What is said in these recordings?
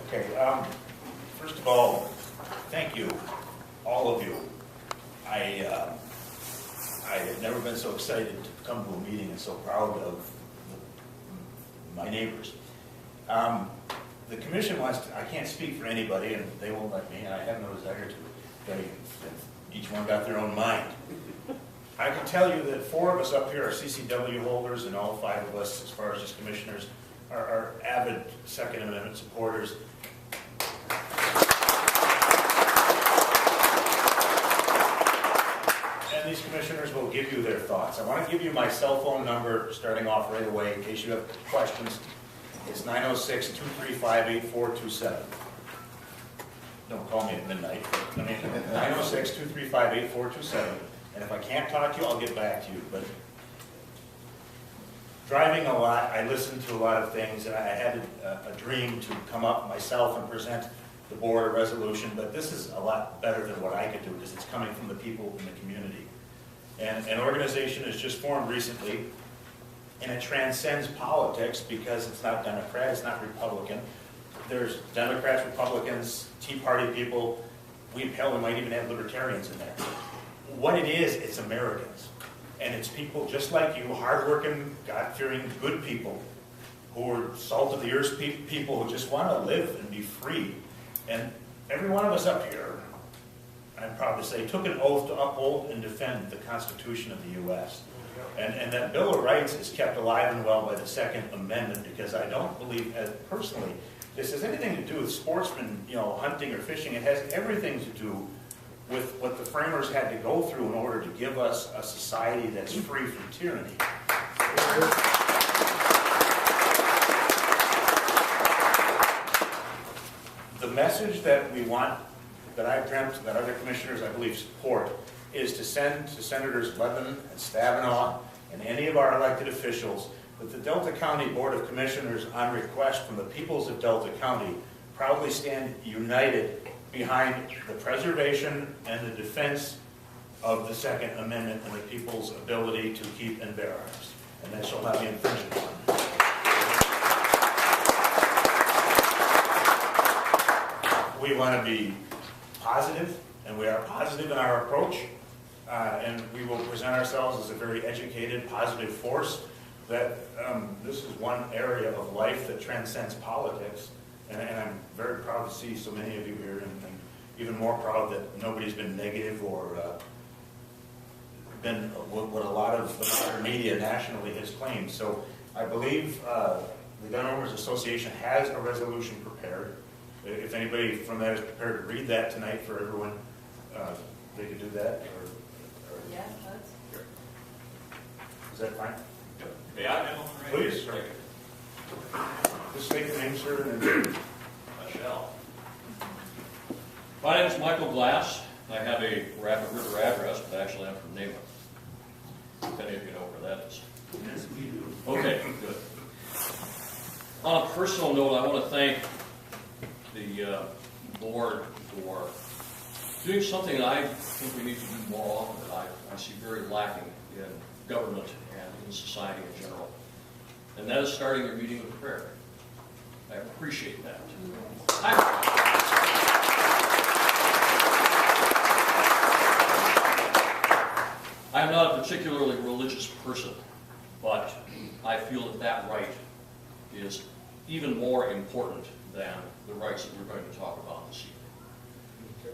Okay, first of all, thank you, all of you. I have never been so excited to come to a meeting and so proud of my neighbors. The commission wants to, I can't speak for anybody, and they won't let me, and I have no desire to. Each one got their own mind. I can tell you that 4 of us up here are CCW holders, and all 5 of us, as far as just commissioners, are avid Second Amendment supporters. And these commissioners will give you their thoughts. I want to give you my cell phone number starting off right away in case you have questions. It's 906-235-8427. Don't call me at midnight. 906-235-8427. And if I can't talk to you, I'll get back to you. But driving a lot, I listened to a lot of things, and I had a dream to come up myself and present the board a resolution, but this is a lot better than what I could do because it's coming from the people in the community. And an organization is just formed recently, and it transcends politics because it's not Democrat, it's not Republican. There's Democrats, Republicans, Tea Party people. We might even have libertarians in there. What it is, it's Americans. And it's people just like you, hardworking, God-fearing, good people who are salt of the earth people who just want to live and be free. And every one of us up here, I'm proud to say, took an oath to uphold and defend the Constitution of the U.S. And that Bill of Rights is kept alive and well by the Second Amendment because I don't believe, personally, this has anything to do with sportsmen, hunting or fishing. It has everything to do with what the framers had to go through in order to give us a society that's free from tyranny. The message that we want, that I've dreamt, that other commissioners, I believe, support, is to send to Senators Levin and Stabenow and any of our elected officials that the Delta County Board of Commissioners, on request from the peoples of Delta County, proudly stand united behind the preservation and the defense of the Second Amendment and the people's ability to keep and bear arms. And that shall not be infringed upon. We want to be positive, and we are positive in our approach, and we will present ourselves as a very educated, positive force that this is one area of life that transcends politics, and I'm very proud to see so many of you here, and even more proud that nobody's been negative or been what a lot of the modern media nationally has claimed. So I believe the Gun Owners Association has a resolution prepared. If anybody from that is prepared to read that tonight for everyone, they could do that. Yeah, that's. Is that fine? Yeah, please, sir. Just state your name, sir, and then Michelle. My name is Michael Glass. I have a Rapid River address, but actually I'm from Neyland. If any of you know where that is. yes, we do. Okay, good. On a personal note, I want to thank the board for doing something that I think we need to do more often, that I see very lacking in government and in society in general. And that is starting your meeting with prayer. I appreciate that. I'm not a particularly religious person, but I feel that that right is even more important than the rights that we're going to talk about this evening.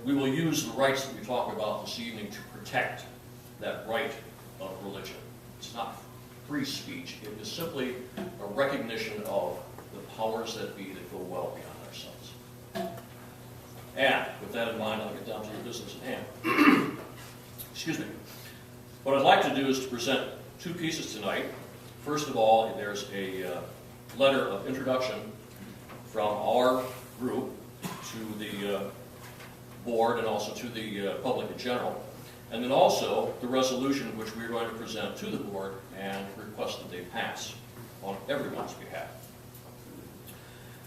We will use the rights that we talk about this evening to protect that right of religion. It's not free speech. It is simply a recognition of the powers that be that go well beyond ourselves. And with that in mind, I'll get down to the business at hand. Excuse me. What I'd like to do is to present 2 pieces tonight. First of all, there's a letter of introduction from our group to the board and also to the public in general. And then also the resolution which we're going to present to the board and request that they pass on everyone's behalf.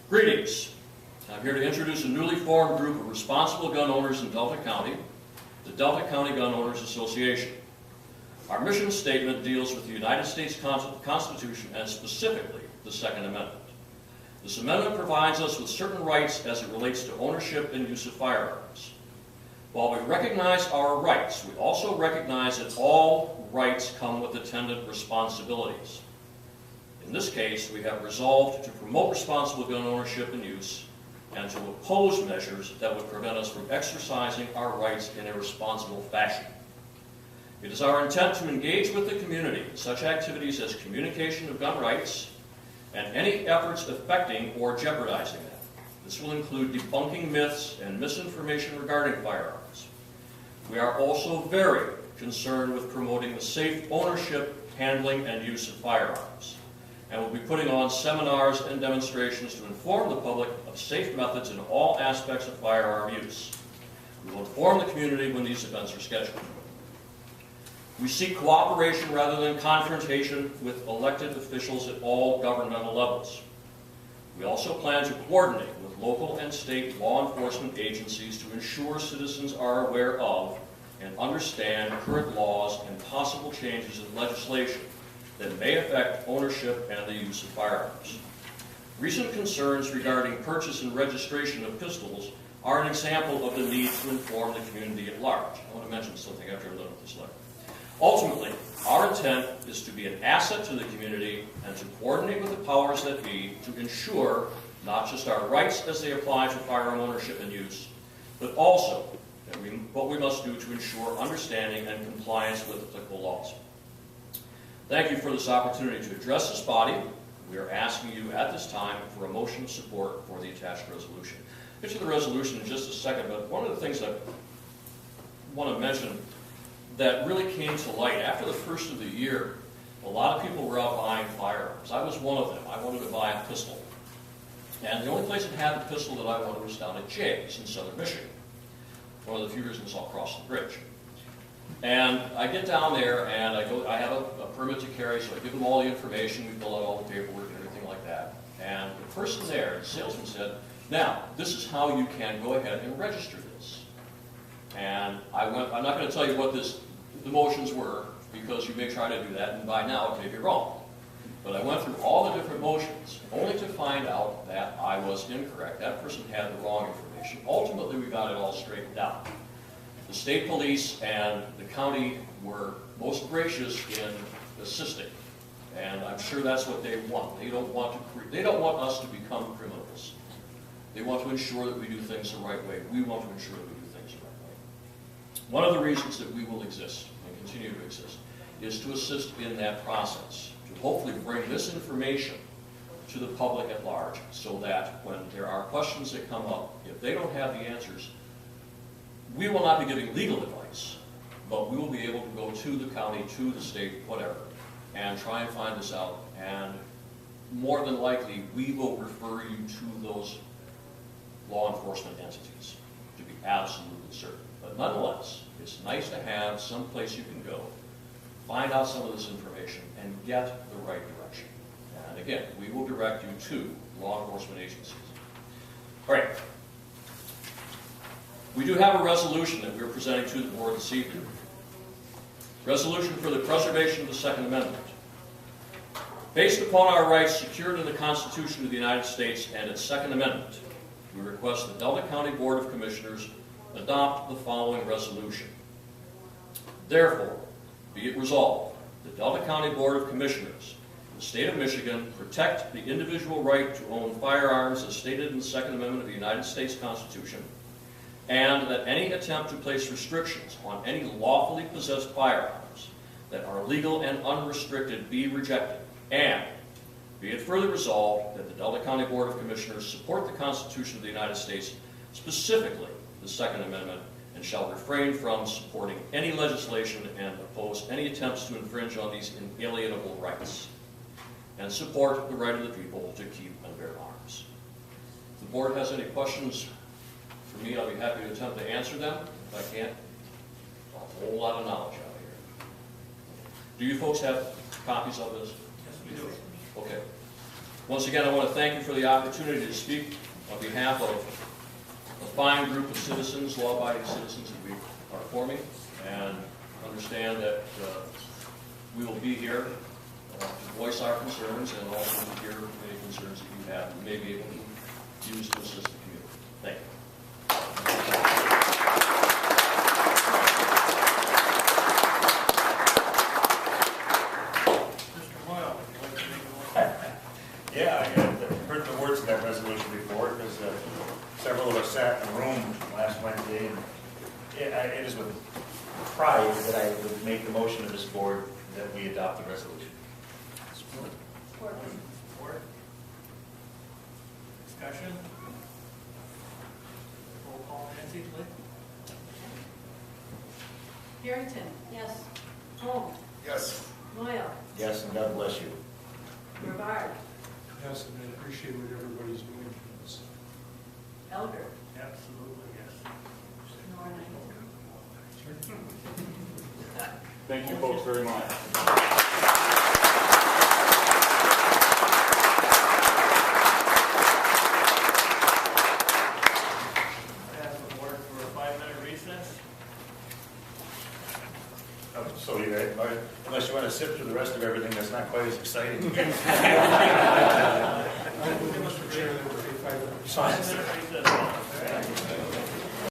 Greetings. I'm here to introduce a newly formed group of responsible gun owners in Delta County, the Delta County Gun Owners Association. Our mission statement deals with the United States Constitution and specifically the Second Amendment. This amendment provides us with certain rights as it relates to ownership and use of firearms. While we recognize our rights, we also recognize that all rights come with attendant responsibilities. In this case, we have resolved to promote responsible gun ownership and use and to oppose measures that would prevent us from exercising our rights in a responsible fashion. It is our intent to engage with the community in such activities as communication of gun rights and any efforts affecting or jeopardizing them. This will include debunking myths and misinformation regarding firearms. We are also very concerned with promoting the safe ownership, handling, and use of firearms, and will be putting on seminars and demonstrations to inform the public of safe methods in all aspects of firearm use. We will inform the community when these events are scheduled. We seek cooperation rather than confrontation with elected officials at all governmental levels. We also plan to coordinate with local and state law enforcement agencies to ensure citizens are aware of and understand current laws and possible changes in legislation that may affect ownership and the use of firearms. Recent concerns regarding purchase and registration of pistols are an example of the need to inform the community at large. I want to mention something after I'm done with this letter. Ultimately, our intent is to be an asset to the community and to coordinate with the powers that be to ensure not just our rights as they apply to firearm ownership and use, but also what we must do to ensure understanding and compliance with applicable laws. Thank you for this opportunity to address this body. We are asking you at this time for a motion of support for the attached resolution. I'll get to the resolution in just a second, but one of the things I want to mention that really came to light after the first of the year, a lot of people were out buying firearms. I was one of them. I wanted to buy a pistol. And the only place that had the pistol that I wanted was down at Jay's in southern Michigan. One of the few reasons I'll cross the bridge. And I get down there and I have a permit to carry, so I give them all the information, we fill out all the paperwork and everything like that. And the person there, the salesman said, now, this is how you can go ahead and register this. And I'm not going to tell you what the motions were, because you may try to do that, and by now it may be wrong. But I went through all the different motions, only to find out that I was incorrect. That person had the wrong information. Ultimately, we got it all straightened out. The state police and the county were most gracious in assisting, and I'm sure that's what they want. They don't want us to become criminals. They want to ensure that we do things the right way. We want to ensure that we do things the right way. One of the reasons that we will exist and continue to exist is to assist in that process, to hopefully bring this information to the public at large, so that when there are questions that come up, if they don't have the answers, we will not be giving legal advice, but we will be able to go to the county, to the state, whatever, and try and find this out. And more than likely, we will refer you to those law enforcement entities, to be absolutely certain. But nonetheless, it's nice to have some place you can go, find out some of this information, and get the right direction. And again, we will direct you to law enforcement agencies. All right. We do have a resolution that we're presenting to the board this evening. Resolution for the preservation of the Second Amendment. Based upon our rights secured in the Constitution of the United States and its Second Amendment, we request the Delta County Board of Commissioners adopt the following resolution. Therefore, be it resolved, the Delta County Board of Commissioners of the State of Michigan protect the individual right to own firearms as stated in the Second Amendment of the United States Constitution, and that any attempt to place restrictions on any lawfully possessed firearms that are legal and unrestricted be rejected, and be it further resolved that the Delta County Board of Commissioners support the Constitution of the United States, specifically the Second Amendment, and shall refrain from supporting any legislation and oppose any attempts to infringe on these inalienable rights, and support the right of the people to keep and bear arms. If the board has any questions for me, I'll be happy to attempt to answer them. If I can't, a whole lot of knowledge out here. Do you folks have copies of this? Yes, we do. Okay. Once again, I want to thank you for the opportunity to speak on behalf of a fine group of citizens, law-abiding citizens that we are forming, and understand that we will be here to voice our concerns and also to hear any concerns that you have and may be able to use to assist the community. Thank you. Mr. Moyle, would you like to make a motion? Yeah, I had heard the words of that resolution before, because several of us sat in a room last Wednesday, and it is with pride that I would make the motion of this board that we adopt the resolution. Support. Support. Support. Discussion? Roll call, Nancy, please. Harrington. Yes. Holm. Yes. Moyle. Yes, and God bless you. Brevard. Yes, and I appreciate what everybody's doing for us. Elder. Absolutely, yes. Norman. Thank you folks very much. I ask the board for a 5-minute recess. So you guys, unless you want to sit through the rest of everything, that's not quite as exciting. I believe, Mr. Chair, that would be 5 minutes. 5-minute recess.